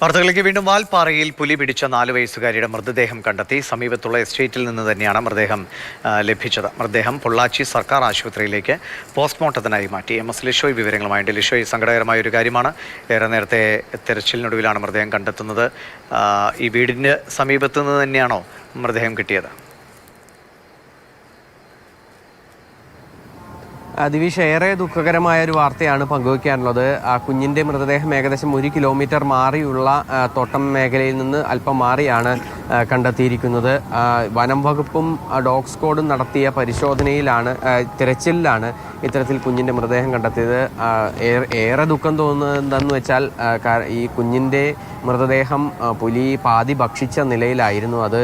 വാർത്തകളിലേക്ക് വീണ്ടും. വാൽപ്പാറയിൽ പുലി പിടിച്ച 4 വയസ്സുകാരിയുടെ മൃതദേഹം കണ്ടെത്തി. സമീപത്തുള്ള എസ്റ്റേറ്റിൽ നിന്ന് തന്നെയാണ് മൃതദേഹം ലഭിച്ചത്. മൃതദേഹം പൊള്ളാച്ചി സർക്കാർ ആശുപത്രിയിലേക്ക് പോസ്റ്റ്മോർട്ടത്തിനായി മാറ്റി. MS ലിഷോയ് വിവരങ്ങളുമായിട്ട്. ലിഷോയ്, സങ്കടകരമായ ഒരു കാര്യമാണ്. ഏറെ നേരത്തെ തെരച്ചിലിനൊടുവിലാണ് മൃതദേഹം കണ്ടെത്തുന്നത്. ഈ വീടിന് സമീപത്തു നിന്ന് തന്നെയാണോ മൃതദേഹം കിട്ടിയത്? ദിവിഷ്, ഏറെ ദുഃഖകരമായ ഒരു വാർത്തയാണ് പങ്കുവയ്ക്കാനുള്ളത്. ആ കുഞ്ഞിൻ്റെ മൃതദേഹം ഏകദേശം 1 കിലോമീറ്റർ മാറിയുള്ള തോട്ടം മേഖലയിൽ നിന്ന് അല്പം മാറിയാണ് കണ്ടെത്തിയിരിക്കുന്നത്. വനം വകുപ്പും ഡോഗ് സ്ക്വാഡും നടത്തിയ പരിശോധനയിലാണ്, തിരച്ചിലിലാണ് ഇത്തരത്തിൽ കുഞ്ഞിൻ്റെ മൃതദേഹം കണ്ടെത്തിയത്. ഏറെ ദുഃഖം തോന്നുന്നതെന്ന് വെച്ചാൽ ഈ കുഞ്ഞിൻ്റെ മൃതദേഹം പുലി പാതി ഭക്ഷിച്ച നിലയിലായിരുന്നു. അത്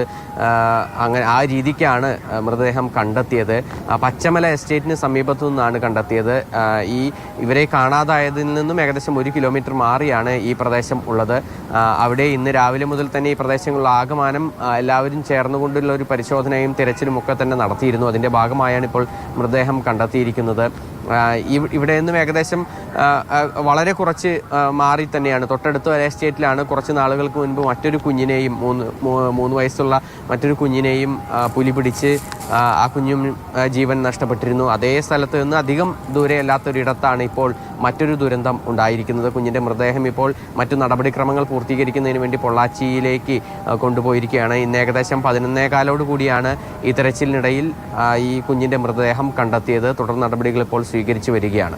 അങ്ങനെ ആ രീതിക്കാണ് മൃതദേഹം കണ്ടെത്തിയത്. പച്ചമല എസ്റ്റേറ്റിന് സമീപത്തു നിന്നാണ് കണ്ടെത്തിയത്. ഇവരെ കാണാതായതിൽ നിന്നും ഏകദേശം 1 കിലോമീറ്റർ മാറിയാണ് ഈ പ്രദേശം ഉള്ളത്. അവിടെ ഇന്ന് രാവിലെ മുതൽ തന്നെ ഈ പ്രദേശങ്ങളിൽ ആകമാനം എല്ലാവരും ചേർന്നുകൊണ്ടുള്ള ഒരു പരിശോധനയും തിരച്ചിലും ഒക്കെ തന്നെ നടത്തിയിരുന്നു. അതിൻ്റെ ഭാഗമായാണ് ഇപ്പോൾ മൃതദേഹം കണ്ടെത്തിയിരിക്കുന്നത്. ഇവിടെ നിന്നും ഏകദേശം വളരെ കുറച്ച് മാറി തന്നെയാണ്, തൊട്ടടുത്ത ഒരു എസ്റ്റേറ്റിലാണ് കുറച്ച് നാളുകൾക്ക് മുൻപ് മറ്റൊരു കുഞ്ഞിനെയും 3 വയസ്സുള്ള മറ്റൊരു കുഞ്ഞിനെയും പുലി പിടിച്ച് ആ കുഞ്ഞും ജീവൻ നഷ്ടപ്പെട്ടിരുന്നു. അതേ സ്ഥലത്ത് നിന്ന് അധികം ദൂരെയല്ലാത്തൊരിടത്താണ് ഇപ്പോൾ മറ്റൊരു ദുരന്തം ഉണ്ടായിരിക്കുന്നത്. കുഞ്ഞിൻ്റെ മൃതദേഹം ഇപ്പോൾ മറ്റു നടപടിക്രമങ്ങൾ പൂർത്തീകരിക്കുന്നതിന് വേണ്ടി പൊള്ളാച്ചിയിലേക്ക് കൊണ്ടുപോയിരിക്കുകയാണ്. ഇന്ന് ഏകദേശം 11:15 കൂടിയാണ് ഈ തെരച്ചിലിനിടയിൽ ഈ കുഞ്ഞിൻ്റെ മൃതദേഹം കണ്ടെത്തിയത്. തുടർ നടപടികൾ ഇപ്പോൾ സ്വീകരിച്ചു വരികയാണ്.